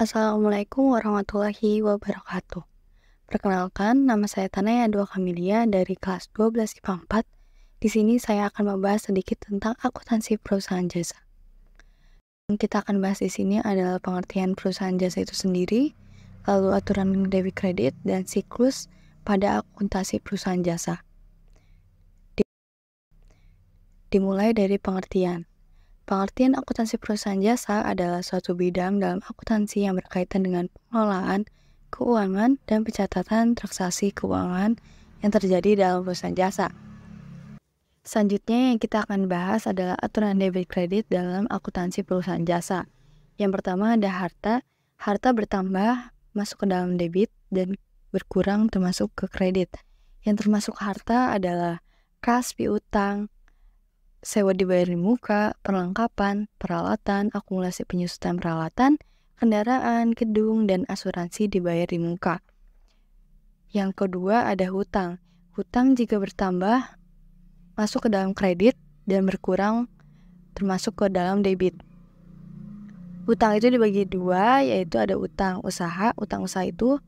Assalamualaikum warahmatullahi wabarakatuh. Perkenalkan, nama saya Tanaya Dua Kamilia dari kelas 12 IPA 4. Di sini saya akan membahas sedikit tentang akuntansi perusahaan jasa. Yang kita akan bahas di sini adalah pengertian perusahaan jasa itu sendiri, lalu aturan debit kredit, dan siklus pada akuntansi perusahaan jasa. Dimulai dari pengertian. Pengertian akuntansi perusahaan jasa adalah suatu bidang dalam akuntansi yang berkaitan dengan pengelolaan, keuangan, dan pencatatan transaksi keuangan yang terjadi dalam perusahaan jasa. Selanjutnya yang kita akan bahas adalah aturan debit kredit dalam akuntansi perusahaan jasa. Yang pertama ada harta. Harta bertambah masuk ke dalam debit dan berkurang termasuk ke kredit. Yang termasuk harta adalah kas piutang, sewa dibayar di muka, perlengkapan, peralatan, akumulasi penyusutan peralatan, kendaraan, gedung, dan asuransi dibayar di muka. Yang kedua ada hutang. Hutang jika bertambah masuk ke dalam kredit dan berkurang termasuk ke dalam debit. Hutang itu dibagi dua, yaitu ada utang usaha. Utang usaha itu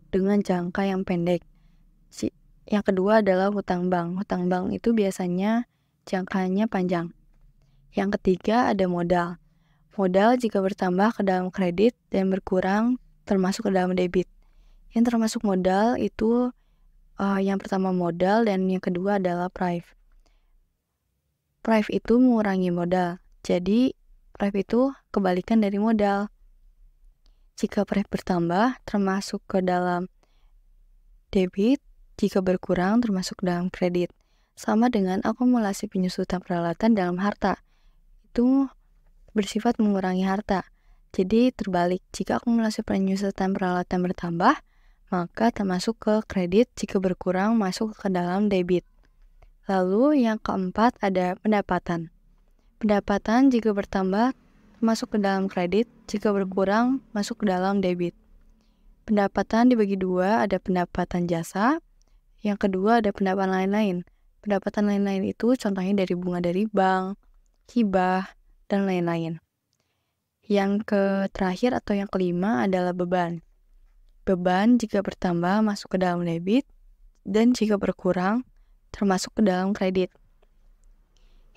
dengan jangka yang pendek. Yang kedua adalah hutang bank. Hutang bank itu biasanya jangkanya panjang. Yang ketiga ada modal. Modal jika bertambah ke dalam kredit dan berkurang termasuk ke dalam debit. Yang termasuk modal itu yang pertama modal dan yang kedua adalah prive. Prive itu mengurangi modal. Jadi prive itu kebalikan dari modal. Jika prive bertambah termasuk ke dalam debit, jika berkurang termasuk dalam kredit. Sama dengan akumulasi penyusutan peralatan dalam harta. Itu bersifat mengurangi harta. Jadi terbalik, jika akumulasi penyusutan peralatan bertambah, maka termasuk ke kredit, jika berkurang masuk ke dalam debit. Lalu yang keempat ada pendapatan. Pendapatan jika bertambah masuk ke dalam kredit, jika berkurang masuk ke dalam debit. Pendapatan dibagi dua, ada pendapatan jasa, yang kedua ada pendapatan lain-lain. Pendapatan lain-lain itu contohnya dari bunga dari bank, hibah, dan lain-lain. Yang terakhir atau yang kelima adalah beban. Beban jika bertambah masuk ke dalam debit, dan jika berkurang termasuk ke dalam kredit.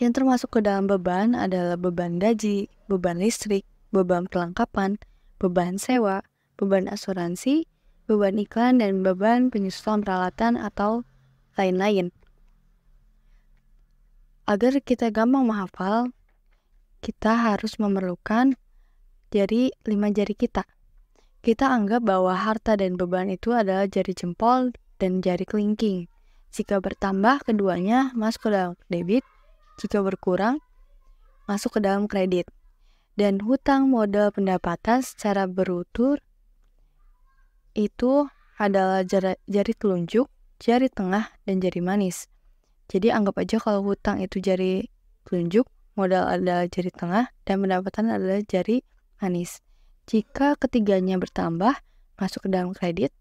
Yang termasuk ke dalam beban adalah beban gaji, beban listrik, beban perlengkapan, beban sewa, beban asuransi, beban iklan, dan beban penyusutan peralatan atau lain-lain. Agar kita gampang menghafal, kita harus memerlukan 5 jari kita. Kita anggap bahwa harta dan beban itu adalah jari jempol dan jari kelingking. Jika bertambah keduanya masuk ke dalam debit, jika berkurang masuk ke dalam kredit. Dan hutang, modal, pendapatan secara berutur itu adalah jari telunjuk, jari tengah, dan jari manis. Jadi anggap aja kalau hutang itu jari telunjuk, modal adalah jari tengah, dan pendapatan adalah jari manis. Jika ketiganya bertambah, masuk ke dalam kredit,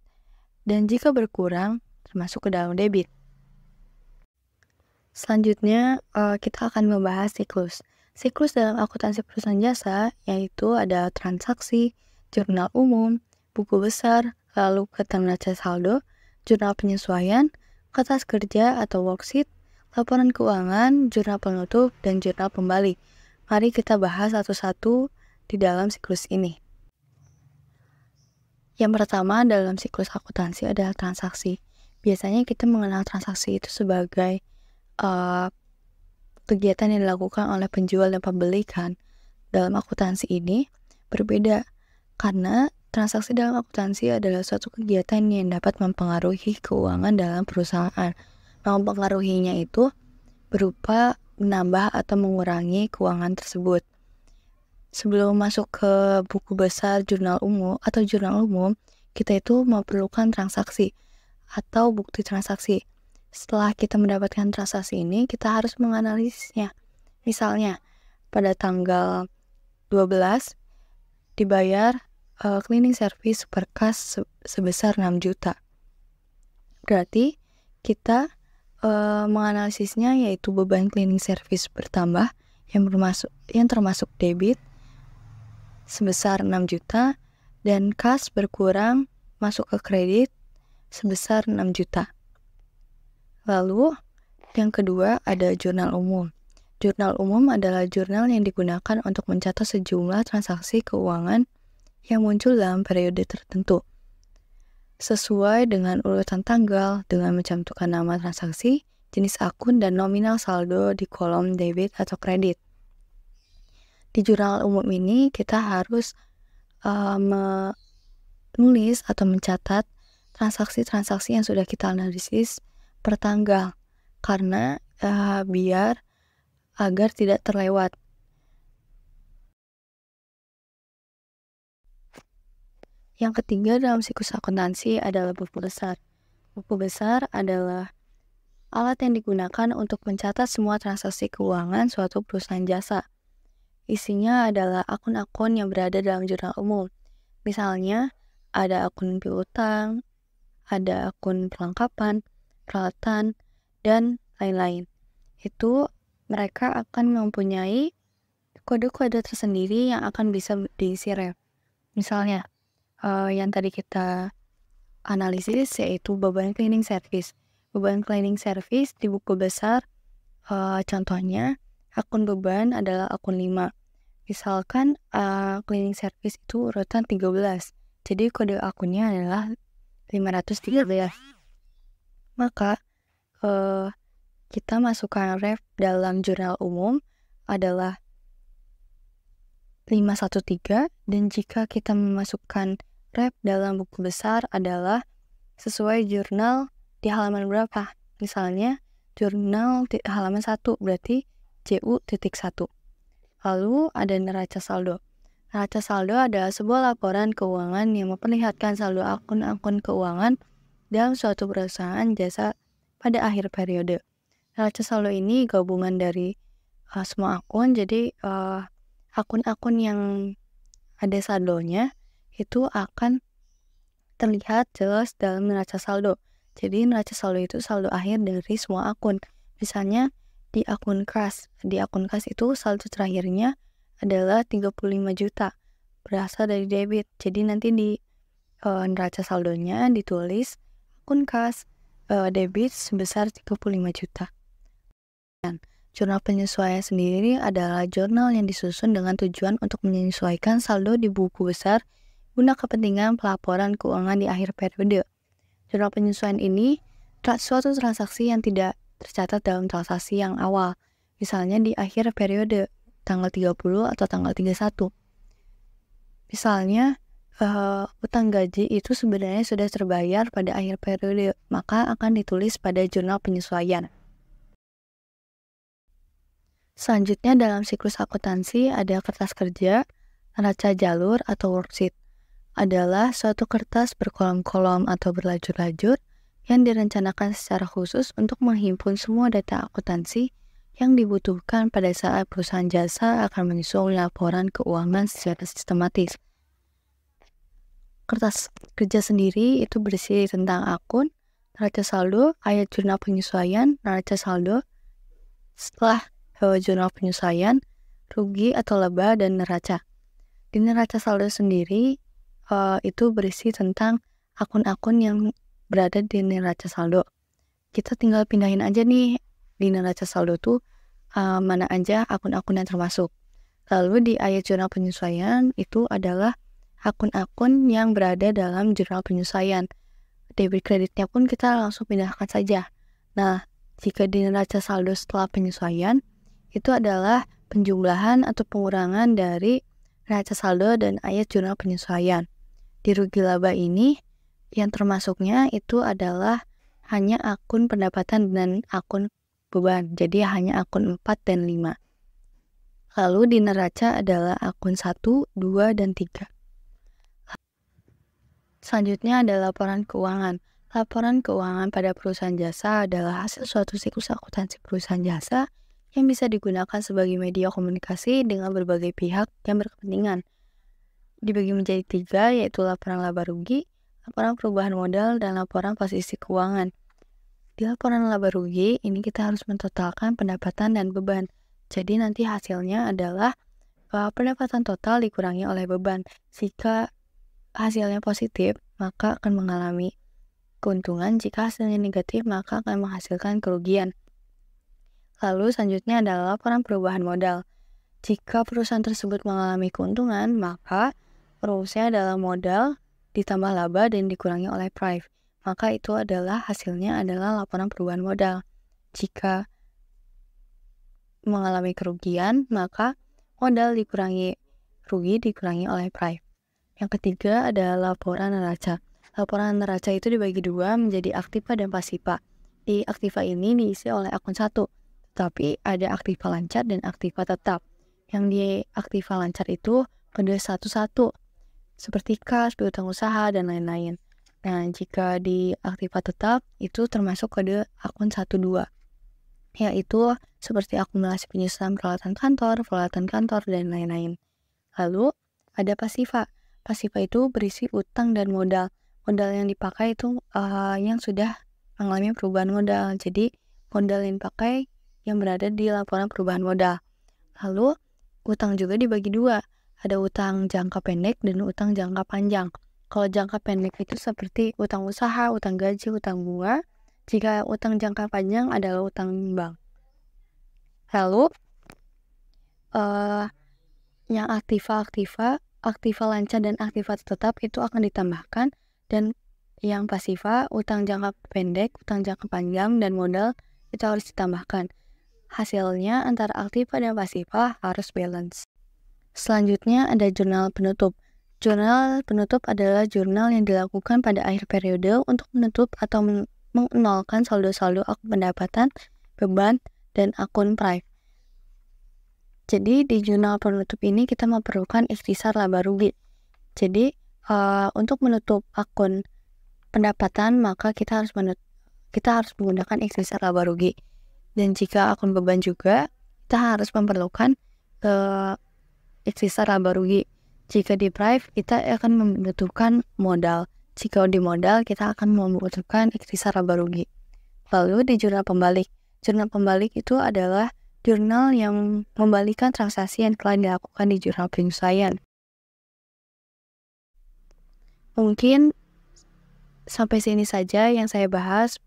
dan jika berkurang, termasuk ke dalam debit. Selanjutnya, kita akan membahas siklus. Siklus dalam akuntansi perusahaan jasa, yaitu ada transaksi, jurnal umum, buku besar, lalu keterangan saldo, jurnal penyesuaian, kertas kerja atau worksheet, laporan keuangan, jurnal penutup, dan jurnal pembalik. Mari kita bahas satu-satu di dalam siklus ini. Yang pertama dalam siklus akuntansi adalah transaksi. Biasanya kita mengenal transaksi itu sebagai kegiatan yang dilakukan oleh penjual dan pembeli kan. Dalam akuntansi ini berbeda karena transaksi dalam akuntansi adalah suatu kegiatan yang dapat mempengaruhi keuangan dalam perusahaan. Mempengaruhinya itu berupa menambah atau mengurangi keuangan tersebut. Sebelum masuk ke buku besar jurnal umum, kita itu memerlukan transaksi atau bukti transaksi. Setelah kita mendapatkan transaksi ini, kita harus menganalisisnya. Misalnya, pada tanggal 12 dibayar cleaning service per kas sebesar 6 juta. Berarti kita menganalisisnya yaitu beban cleaning service bertambah yang termasuk debit sebesar 6 juta dan kas berkurang masuk ke kredit sebesar 6 juta. Lalu yang kedua ada jurnal umum. Jurnal umum adalah jurnal yang digunakan untuk mencatat sejumlah transaksi keuangan yang muncul dalam periode tertentu. Sesuai dengan urutan tanggal dengan mencantumkan nama transaksi, jenis akun, dan nominal saldo di kolom debit atau kredit. Di jurnal umum ini kita harus menulis atau mencatat transaksi-transaksi yang sudah kita analisis per tanggal karena biar agar tidak terlewat. Yang ketiga dalam siklus akuntansi adalah buku besar. Buku besar adalah alat yang digunakan untuk mencatat semua transaksi keuangan suatu perusahaan jasa. Isinya adalah akun-akun yang berada dalam jurnal umum. Misalnya, ada akun piutang, ada akun perlengkapan, peralatan, dan lain-lain. Itu mereka akan mempunyai kode-kode tersendiri yang akan bisa diisi ref. Misalnya, yang tadi kita analisis yaitu beban cleaning service. Beban cleaning service di buku besar, contohnya akun beban adalah akun 5. Misalkan cleaning service itu urutan 13. Jadi kode akunnya adalah 513. Maka kita masukkan ref dalam jurnal umum adalah 513, dan jika kita memasukkan ref dalam buku besar adalah sesuai jurnal di halaman berapa. Misalnya jurnal di halaman 1 berarti JU.1. Lalu ada neraca saldo. Neraca saldo adalah sebuah laporan keuangan yang memperlihatkan saldo akun-akun keuangan dalam suatu perusahaan jasa pada akhir periode. Neraca saldo ini gabungan dari semua akun, jadi akun-akun yang ada saldonya itu akan terlihat jelas dalam neraca saldo. Jadi neraca saldo itu saldo akhir dari semua akun. Misalnya di akun kas. Di akun kas itu saldo terakhirnya adalah 35 juta. Berasal dari debit. Jadi nanti di neraca saldonya ditulis akun kas debit sebesar 35 juta. Jurnal penyesuaian sendiri adalah jurnal yang disusun dengan tujuan untuk menyesuaikan saldo di buku besar guna kepentingan pelaporan keuangan di akhir periode. Jurnal penyesuaian ini suatu transaksi yang tidak tercatat dalam transaksi yang awal, misalnya di akhir periode, tanggal 30 atau tanggal 31. Misalnya, utang gaji itu sebenarnya sudah terbayar pada akhir periode, maka akan ditulis pada jurnal penyesuaian. Selanjutnya dalam siklus akuntansi ada kertas kerja, neraca jalur atau worksheet. Adalah suatu kertas berkolom-kolom atau berlajur-lajur yang direncanakan secara khusus untuk menghimpun semua data akuntansi yang dibutuhkan pada saat perusahaan jasa akan menyusun laporan keuangan secara sistematis. Kertas kerja sendiri itu berisi tentang akun, neraca saldo, ayat jurnal penyesuaian, neraca saldo. Setelah jurnal penyesuaian, rugi atau laba, dan neraca. Di neraca saldo sendiri itu berisi tentang akun-akun yang berada di neraca saldo. Kita tinggal pindahin aja nih di neraca saldo tuh mana aja akun-akun yang termasuk. Lalu di ayat jurnal penyesuaian itu adalah akun-akun yang berada dalam jurnal penyesuaian. Debit kreditnya pun kita langsung pindahkan saja. Nah, jika di neraca saldo setelah penyesuaian, itu adalah penjumlahan atau pengurangan dari neraca saldo dan ayat jurnal penyesuaian. Di rugi laba ini, yang termasuknya itu adalah hanya akun pendapatan dan akun beban. Jadi hanya akun 4 dan 5. Lalu di neraca adalah akun 1, 2, dan 3. Selanjutnya ada laporan keuangan. Laporan keuangan pada perusahaan jasa adalah hasil suatu siklus akuntansi perusahaan jasa yang bisa digunakan sebagai media komunikasi dengan berbagai pihak yang berkepentingan. Dibagi menjadi 3, yaitu laporan laba rugi, laporan perubahan modal, dan laporan posisi keuangan. Di laporan laba rugi, ini kita harus mentotalkan pendapatan dan beban. Jadi nanti hasilnya adalah pendapatan total dikurangi oleh beban. Jika hasilnya positif, maka akan mengalami keuntungan. Jika hasilnya negatif, maka akan menghasilkan kerugian. Lalu selanjutnya adalah laporan perubahan modal. Jika perusahaan tersebut mengalami keuntungan, maka rumusnya adalah modal ditambah laba dan dikurangi oleh price. Maka itu adalah hasilnya adalah laporan perubahan modal. Jika mengalami kerugian, maka modal dikurangi rugi dikurangi oleh price. Yang ketiga adalah laporan neraca. Laporan neraca itu dibagi dua menjadi aktiva dan pasifa. Di aktiva ini diisi oleh akun 1, tetapi ada aktiva lancar dan aktiva tetap. Yang di aktiva lancar itu kode 11, seperti kas, piutang usaha, dan lain-lain. Nah, jika di aktiva tetap itu termasuk kode akun 12, yaitu seperti akumulasi penyusunan peralatan kantor, dan lain-lain. Lalu ada pasifa. Pasifa itu berisi utang dan modal. Modal yang dipakai itu yang sudah mengalami perubahan modal. Jadi modal yang dipakai yang berada di laporan perubahan modal. Lalu utang juga dibagi dua. Ada utang jangka pendek dan utang jangka panjang. Kalau jangka pendek itu seperti utang usaha, utang gaji, utang bunga. Jika utang jangka panjang adalah utang bank. Lalu yang aktiva lancar dan aktiva tetap itu akan ditambahkan, dan yang pasifa, utang jangka pendek, utang jangka panjang, dan modal itu harus ditambahkan. Hasilnya antara aktiva dan pasifa harus balance. Selanjutnya ada jurnal penutup. Jurnal penutup adalah jurnal yang dilakukan pada akhir periode untuk menutup atau menolkan saldo-saldo akun pendapatan, beban, dan akun price. Jadi di jurnal penutup ini kita memerlukan ikhtisar laba rugi. Jadi untuk menutup akun pendapatan maka kita harus menggunakan ikhtisar laba rugi. Dan jika akun beban juga kita harus memerlukan ikhtisar laba rugi. Jika di price kita akan membutuhkan modal. Jika di modal kita akan membutuhkan ikhtisar laba rugi. Lalu di jurnal pembalik. Jurnal pembalik itu adalah jurnal yang membalikan transaksi yang telah dilakukan di jurnal penyelesaian. Mungkin sampai sini saja yang saya bahas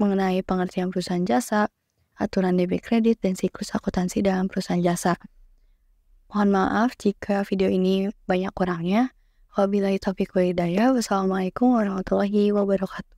mengenai pengertian perusahaan jasa, aturan debit kredit, dan siklus akuntansi dalam perusahaan jasa. Mohon maaf jika video ini banyak kurangnya. Wabillahi taufiq wal hidayah. Wassalamualaikum warahmatullahi wabarakatuh.